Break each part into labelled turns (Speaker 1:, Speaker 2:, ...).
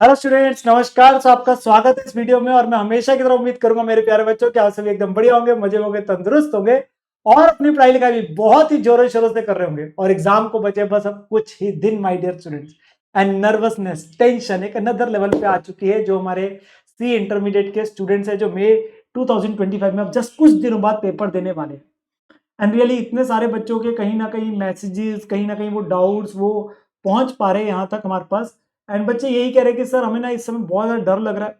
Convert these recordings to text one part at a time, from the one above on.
Speaker 1: Hello students, नमस्कार। आपका स्वागत है इस वीडियो में। और मैं हमेशा की तरह उम्मीद करूंगा मेरे प्यारे बच्चों कि आप सभी एकदम बढ़िया होंगे, मजे होंगे, तंदुरुस्त होंगे और अपनी पढ़ाई लिखाई भी बहुत ही जोरों शोरों से कर रहे होंगे। और एग्जाम को बचे बस अब कुछ ही दिन, my dear students. And nervousness, tension एक अनदर लेवल पे आ चुकी है। जो हमारे सी इंटरमीडिएट के स्टूडेंट्स हैं, जो मई 2025 में अब जस्ट कुछ दिनों बाद पेपर देने वाले हैं। एंड रियली इतने सारे बच्चों के कहीं ना कहीं मैसेजेस, कहीं ना कहीं वो डाउट्स वो पहुंच पा रहे हैं यहाँ तक हमारे पास। एंड बच्चे यही कह रहे हैं कि सर हमें ना इस समय बहुत ज्यादा डर लग रहा है।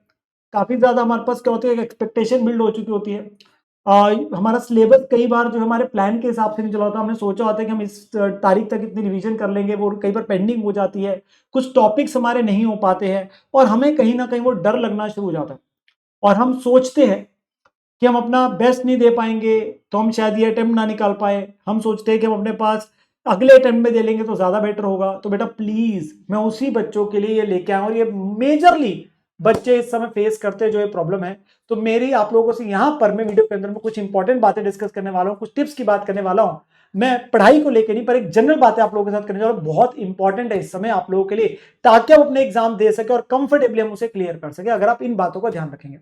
Speaker 1: काफी ज्यादा हमारे पास क्या होती है, एक्सपेक्टेशन बिल्ड हो चुकी होती है। हमारा सिलेबस कई बार जो हमारे प्लान के हिसाब से नहीं चला होता। हमने सोचा होता है कि हम इस तारीख तक इतनी रिवीजन कर लेंगे, वो कई बार पेंडिंग हो जाती है। कुछ टॉपिक्स हमारे नहीं हो पाते हैं और हमें कहीं ना कहीं वो डर लगना शुरू हो जाता है। और हम सोचते हैं कि हम अपना बेस्ट नहीं दे पाएंगे, तो हम शायद ये अटेम्प्ट ना निकाल पाए। हम सोचते हैं कि हम अपने पास अगले अटेम्प्ट में दे लेंगे तो ज्यादा बेटर होगा। तो बेटा प्लीज, मैं उसी बच्चों के लिए ये लेके आया हूं। ये मेजरली बच्चे इस समय फेस करते हैं जो ये प्रॉब्लम है। तो मेरी आप लोगों से यहां पर मैं वीडियो के अंदर में कुछ इंपॉर्टेंट बातें डिस्कस करने वाला हूं, कुछ टिप्स की बात करने वाला हूं। मैं पढ़ाई को लेकर नहीं, पर एक जनरल बातें आप लोगों के साथ करने जा रहा हूं। बहुत इंपॉर्टेंट है इस समय आप लोगों के लिए, ताकि आप अपने एग्जाम दे सके और कंफर्टेबली हम उसे क्लियर कर सके, अगर आप इन बातों का ध्यान रखेंगे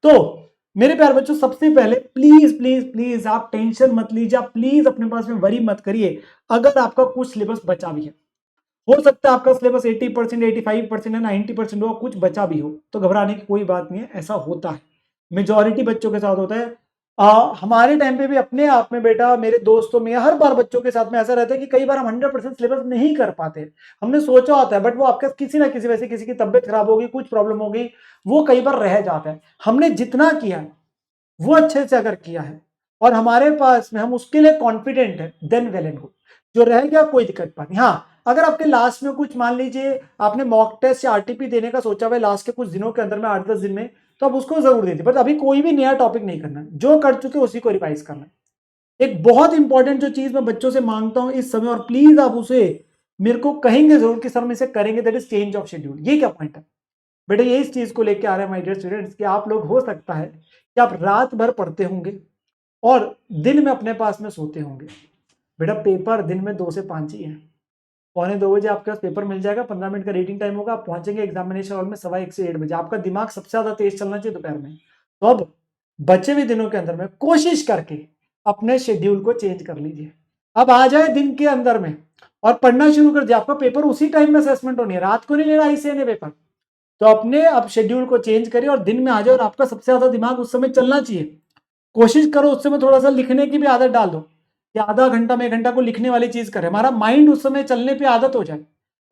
Speaker 1: तो। मेरे प्यारे बच्चों, सबसे पहले प्लीज प्लीज प्लीज आप टेंशन मत लीजिए, आप प्लीज अपने पास में वरी मत करिए। अगर आपका कुछ सिलेबस बचा भी है, हो सकता है आपका सिलेबस 80%, 85% है, 90% हो, कुछ बचा भी हो, तो घबराने की कोई बात नहीं है। ऐसा होता है, मेजोरिटी बच्चों के साथ होता है। हमारे टाइम पे भी अपने आप में बेटा, मेरे दोस्तों में, हर बार बच्चों के साथ में ऐसा रहता है कि कई बार हम 100% सिलेबस नहीं कर पाते। हमने सोचा होता है, बट वो आपका किसी ना किसी वजह से, किसी की तबियत खराब होगी, कुछ प्रॉब्लम होगी, वो कई बार रह जाता है। हमने जितना किया है वो अच्छे से अगर किया है और हमारे पास में हम उसके लिए कॉन्फिडेंट है, देन वेल एंड गुड। जो रह गया कोई दिक्कत बात नहीं। हाँ, अगर आपके लास्ट में कुछ, मान लीजिए आपने मॉक टेस्ट या आरटीपी देने का सोचा हुआ लास्ट के कुछ दिनों के अंदर में, 8-10 दिन में, तो आप उसको जरूर दीजिए। बट अभी कोई भी नया टॉपिक नहीं करना है, जो कर चुके उसी को रिवाइज करना है। एक बहुत इंपॉर्टेंट जो चीज मैं बच्चों से मांगता हूं इस समय, और प्लीज आप उसे मेरे को कहेंगे जरूर कि सर हम इसे करेंगे, that is change of schedule. ये क्या पॉइंट है बेटा, ये इस चीज को लेके आ रहे हैं माय डियर स्टूडेंट्स, कि आप लोग हो सकता है कि आप रात भर पढ़ते होंगे और दिन में अपने पास में सोते होंगे। बेटा पेपर दिन में 2 से 5 ही है। 1:45 आपके पास पेपर मिल जाएगा, 15 मिनट का रीडिंग टाइम होगा, आप पहुंचेंगे एग्जामिनेशन हॉल में 1:15 से 1 बजे। आपका दिमाग सबसे ज्यादा तेज चलना चाहिए दोपहर में। तो अब बचे हुए दिनों के अंदर में कोशिश करके अपने शेड्यूल को चेंज कर लीजिए। अब आ जाए दिन के अंदर में और पढ़ना शुरू कर दिया। आपका पेपर उसी टाइम में असेसमेंट होनी है, रात को नहीं लेना ICNA पेपर। तो अपने आप शेड्यूल को चेंज करिए और दिन में आ जाओ, और आपका सबसे ज्यादा दिमाग उस समय चलना चाहिए। कोशिश करो उस समय थोड़ा सा लिखने की भी आदत डाल दो, कि आधा घंटा में 1 घंटा को लिखने वाली चीज करें। हमारा माइंड उस समय चलने पे आदत हो जाए,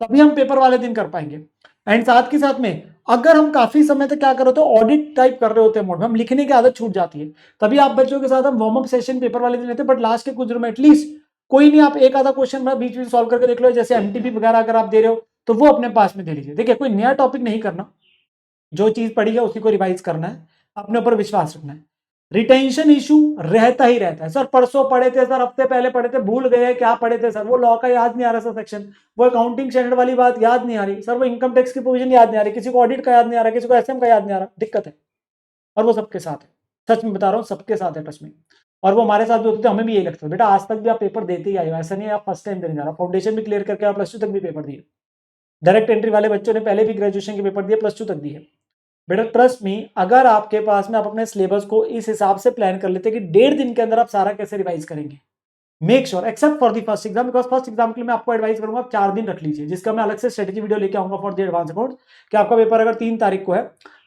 Speaker 1: तभी हम पेपर वाले दिन कर पाएंगे। एंड साथ के साथ में अगर हम काफी समय तक क्या कर रहे होते हैं, ऑडिट टाइप कर रहे होते हैं मोड में, हम लिखने की आदत छूट जाती है। तभी आप बच्चों के साथ हम वार्म अप सेशन पेपर वाले दिन लेते हैं, बट लास्ट के कुछ दिनों में एटलीस्ट कोई नहीं, आप एक आधा क्वेश्चन बीच में सॉल्व करके देख लो। जैसे MTP वगैरह अगर आप दे रहे हो तो वो अपने पास में दे लीजिए। देखिए, कोई नया टॉपिक नहीं करना, जो चीज पढ़ी है उसी को रिवाइज करना है, अपने ऊपर विश्वास रखना है। रिटेंशन इशू रहता ही रहता है। सर परसों पढ़े थे, सर हफ्ते पहले पढ़े थे, भूल गए क्या पढ़े थे सर, वो लॉ का याद नहीं आ रहा सर सेक्शन, वो अकाउंटिंग स्टैंडर्ड वाली बात याद नहीं आ रही सर, वो इनकम टैक्स की प्रोविजन याद नहीं आ रही, किसी को ऑडिट का याद नहीं आ रहा, किसी को SM का याद नहीं आ रहा। दिक्कत है, और वो सबके साथ है। सच में बता रहा हूँ, सबके साथ है टच में। और वो हमारे साथ भी होते थे, हमें भी यही लगता है। बेटा आज तक भी आप पेपर देते ही आए हो, ऐसा नहीं है आप फर्स्ट टाइम देने जा रहा। फाउंडेशन भी क्लियर करके आप +2 तक भी पेपर दिए। डायरेक्ट एंट्री वाले बच्चों ने पहले भी ग्रेजुएशन के पेपर दिए, +2 तक दिए। बेटा ट्रस्ट मी, अगर आपके पास में आप अपने सिलेबस को इस हिसाब से प्लान कर लेते कि 1.5 दिन के अंदर आप सारा कैसे रिवाइज करेंगे, make sure except for the first exam, because first exam के लिए मैं आपको एडवाइस करूंगा आप 4 दिन रख लीजिए, जिसका मैं अलग से स्ट्रेटेजी वीडियो लेके आऊंगा फॉर द एडवांस अकाउंट। कि आपका पेपर अगर 3 तारीख को है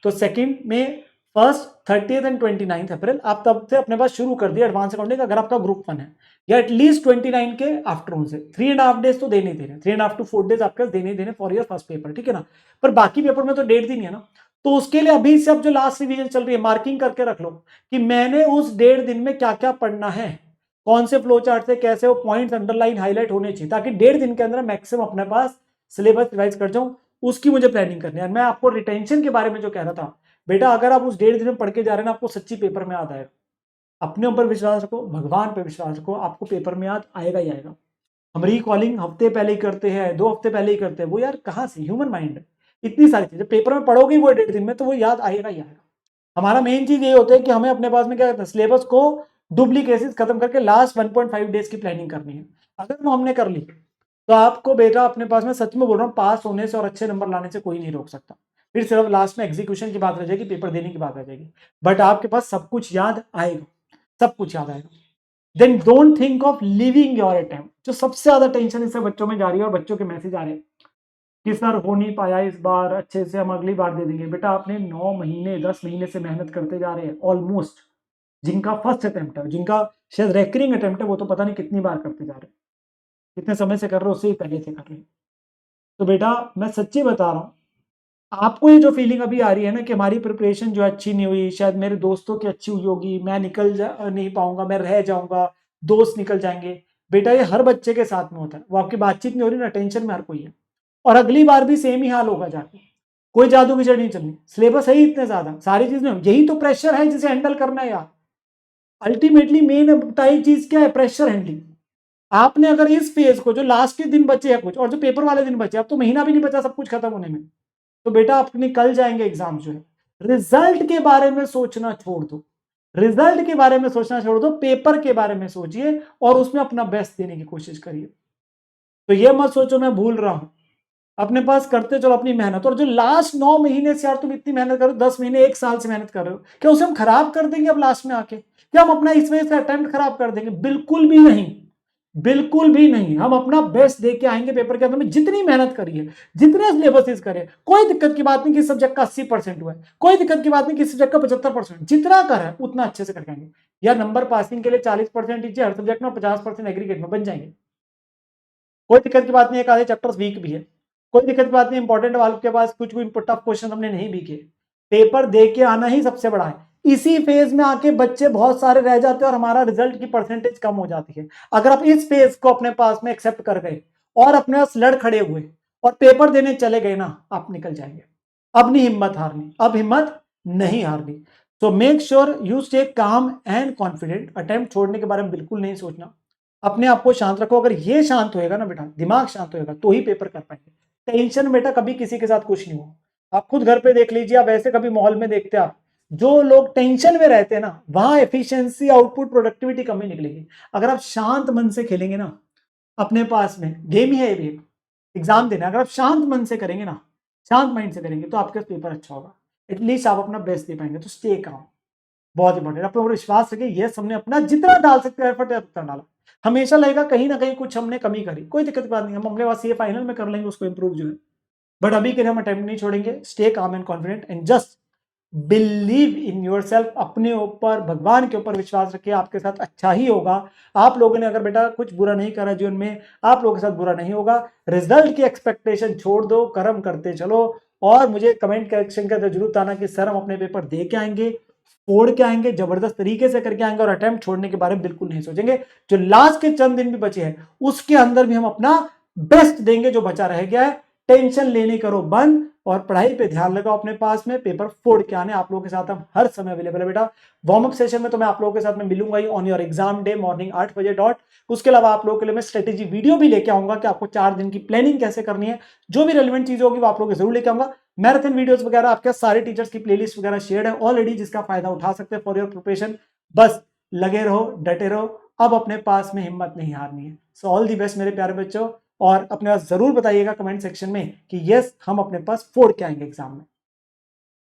Speaker 1: तो 2 में, 1 30 एंड 29 अप्रैल आप तब से अपने पास शुरू कर दिया एडवांस अकाउंटिंग, अगर आपका ग्रुप 1 है, या एटलीस्ट 29 के आफ्टरनून से। 3.5 डेज तो देने ही देने, 3.5 to 4 डेज आपके देने ही देने फॉर योर फर्स्ट पेपर, ठीक है ना। पर बाकी पेपर में तो 1.5 दिन ही है ना। तो उसके लिए अभी से अब जो लास्ट रिवीजन चल रही है, मार्किंग करके रख लो कि मैंने उस 1.5 दिन में क्या क्या पढ़ना है, कौन से फ्लो चार्ट से कैसे वो पॉइंट्स अंडरलाइन हाईलाइट होने चाहिए, ताकि 1.5 दिन के अंदर मैक्सिमम अपने पास सिलेबस रिवाइज कर जाऊं। उसकी मुझे प्लानिंग करनी है। मैं आपको रिटेंशन के बारे में जो कह रहा था, बेटा अगर आप उस 1.5 दिन में पढ़ के जा रहे हैं ना, आपको सच्ची पेपर में याद आएगा। अपने ऊपर विश्वास रखो, भगवान पर विश्वास रखो, आपको पेपर में याद आएगा ही आएगा। हम रिकॉलिंग हफ्ते पहले ही करते हैं, 2 हफ्ते पहले ही करते हैं, वो यार कहाँ से, ह्यूमन माइंड है। इतनी सारी चीजें पेपर में पढ़ोगे वो 1.5 दिन में, तो वो याद आएगा ही आएगा। हमारा मेन चीज ये होता है कि हमें अपने पास में क्या कहते हैं, सिलेबस को डुप्लीकेसीज खत्म करके लास्ट 1.5 डेज की प्लानिंग करनी है। अगर वो हमने कर ली तो आपको बेटा अपने पास में, सच में बोल रहा हूँ, पास होने से और अच्छे नंबर लाने से कोई नहीं रोक सकता। फिर सिर्फ लास्ट में एग्जीक्यूशन की बात रह जाएगी, पेपर देने की बात रह जाएगी, बट आपके पास सब कुछ याद आएगा, सब कुछ याद आएगा। Then don't think of leaving your attempt. जो सबसे ज्यादा टेंशन इससे बच्चों में जा रही है और बच्चों के मैसेज आ रहे हैं कि सर हो नहीं पाया इस बार अच्छे से, हम अगली बार दे देंगे। बेटा आपने 9 महीने 10 महीने से मेहनत करते जा रहे हैं ऑलमोस्ट, जिनका फर्स्ट अटेम्प्ट है, जिनका शायद रेकरिंग अटेम्प्ट है, वो तो पता नहीं कितनी बार करते जा रहे हैं, कितने समय से कर रहे हो, उससे ही पहले से कर रहे हैं। तो बेटा मैं सच्ची बता रहा हूँ, आपको ये जो फीलिंग अभी आ रही है ना कि हमारी प्रिपरेशन जो अच्छी नहीं हुई, शायद मेरे दोस्तों की अच्छी हुई होगी, मैं नहीं पाऊंगा, मैं रह जाऊंगा, दोस्त निकल जाएंगे। बेटा ये हर बच्चे के साथ में होता है, वो आपकी बातचीत नहीं हो रही ना, टेंशन में हर कोई है, और अगली बार भी सेम ही हाल होगा जाके। कोई जादू की जड़ नहीं चलनी, सिलेबस है ही इतने ज्यादा, सारी चीजें, यही तो प्रेशर है जिसे हैंडल करना है यार। अल्टीमेटली मेन चीज क्या है? Pressure handling. आपने अगर इस फेज को, जो लास्ट के दिन बचे हैं कुछ, और जो पेपर वाले दिन बचे, अब तो महीना भी नहीं बचा सब कुछ खत्म होने में, तो बेटा आप निकल जाएंगे एग्जाम जो है। रिजल्ट के बारे में सोचना छोड़ दो, रिजल्ट के बारे में सोचना छोड़ दो, पेपर के बारे में सोचिए और उसमें अपना बेस्ट देने की कोशिश करिए। तो ये मत सोचो मैं भूल रहा हूं, अपने पास करते चलो अपनी मेहनत। और जो लास्ट 9 महीने से यार तुम इतनी मेहनत करो, 10 महीने 1 साल से मेहनत कर रहे हो, क्या उसे हम खराब कर देंगे अब लास्ट में आके? क्या हम अपना इस वजह से अटेम्प्ट खराब कर देंगे? बिल्कुल भी नहीं, बिल्कुल भी नहीं। हम अपना बेस्ट दे के आएंगे पेपर के अंदर में, जितनी मेहनत करिए, जितने सिलेबसेस करें, कोई दिक्कत की बात नहीं कि सब्जेक्ट का 80% हुआ है, कोई दिक्कत की बात नहीं कि सब्जेक्ट का 75%, जितना कर है उतना अच्छे से करके आएंगे। या नंबर पासिंग के लिए 40% दीजिए हर सब्जेक्ट में, 50% एग्रीगेट में बन जाएंगे। कोई दिक्कत की बात नहीं है, एक आधे चैप्टर्स वीक भी है, कोई दिक्कत की बात नहीं, इंपॉर्टेंट वालों के पास कुछ भी टफ क्वेश्चन हमने नहीं भी किए। पेपर दे के आना ही सबसे बड़ा है। इसी फेज में आके बच्चे बहुत सारे रह जाते हैं और हमारा रिजल्ट की परसेंटेज कम हो जाती है। अगर आप इस फेज को अपने पास में एक्सेप्ट कर गए और अपने पास लड़ खड़े हुए और पेपर देने चले गए ना, आप निकल जाएंगे। अब नहीं हिम्मत हारनी, अब हिम्मत नहीं हारनी। So make sure you stay calm and confident. Attempt छोड़ने के बारे में बिल्कुल नहीं सोचना, अपने आप को शांत रखो। अगर ये शांत होएगा ना बेटा, दिमाग शांत होएगा, तो ही पेपर कर पाएंगे। टेंशन बेटा कभी किसी के साथ कुछ नहीं हो, आप खुद घर पे देख लीजिए, आप ऐसे कभी माहौल में देखते हैं आप, जो लोग टेंशन में रहते हैं ना, वहां एफिशिएंसी, आउटपुट, प्रोडक्टिविटी कम ही निकलेगी। अगर आप शांत मन से खेलेंगे ना, अपने पास में गेम ही है ये, एग्जाम देना, अगर आप शांत मन से करेंगे ना, शांत माइंड से करेंगे, तो आपका पेपर अच्छा होगा, एटलीस्ट आप अपना बेस्ट दे पाएंगे। तो स्टे काम, बहुत इंपॉर्टेंट। अपने ऊपर विश्वास रखिए, ये हमने अपना जितना डाल सकते हैं एफर्ट उतना डाला। हमेशा लगेगा कहीं ना कहीं कुछ हमने कमी करी, कोई दिक्कत की बात नहीं, हम अपने पास ये फाइनल में कर लेंगे उसको इंप्रूव जो है। बट अभी के लिए हम अटेम्प्ट नहीं छोड़ेंगे। Stay calm and confident and just believe in your self. अपने ऊपर, भगवान के ऊपर विश्वास रखिए, आपके साथ अच्छा ही होगा। आप लोगों ने अगर बेटा कुछ बुरा नहीं करा जीवन में, आप लोगों के साथ बुरा नहीं होगा। रिजल्ट की एक्सपेक्टेशन छोड़ दो, कर्म करते चलो। और मुझे कमेंट सेक्शन के अंदर जरूर बताना कि सर हम अपने पेपर दे के आएंगे, फोड़ के आएंगे, जबरदस्त तरीके से करके आएंगे, और अटेम्प्ट छोड़ने के बारे में बिल्कुल नहीं सोचेंगे। जो लास्ट के चंद दिन भी बचे हैं उसके अंदर भी हम अपना बेस्ट देंगे, जो बचा रह गया है। टेंशन लेने करो बंद और पढ़ाई पे ध्यान लगाओ। अपने पास में पेपर फोड़ के आने, आप लोगों के साथ हम हर समय अवेलेबल है बेटा। वार्म अप सेशन में तो मैं आप लोगों के साथ में मिलूंगा ही on your exam day, morning 8 बजे डॉट। उसके अलावा आप लोगों के लिए मैं स्ट्रेटेजी वीडियो भी लेके आऊंगा कि आपको 4 दिन की प्लानिंग कैसे करनी है। जो भी रेलिवेंट चीज होगी वो आप लोगों को जरूर लेके आऊंगा। मैराथन वीडियोस वगैरह आपके सारे टीचर्स की प्लेलिस्ट वगैरह शेयर है ऑलरेडी, जिसका फायदा उठा सकते हैं फॉर योर प्रिपरेशन। बस लगे रहो, डटे रहो, अब अपने पास में हिम्मत नहीं हारनी है। सो ऑल दी बेस्ट मेरे प्यारे बच्चों, और अपने पास जरूर बताइएगा कमेंट सेक्शन में कि यस हम अपने पास फोड़ के आएंगे एग्जाम में।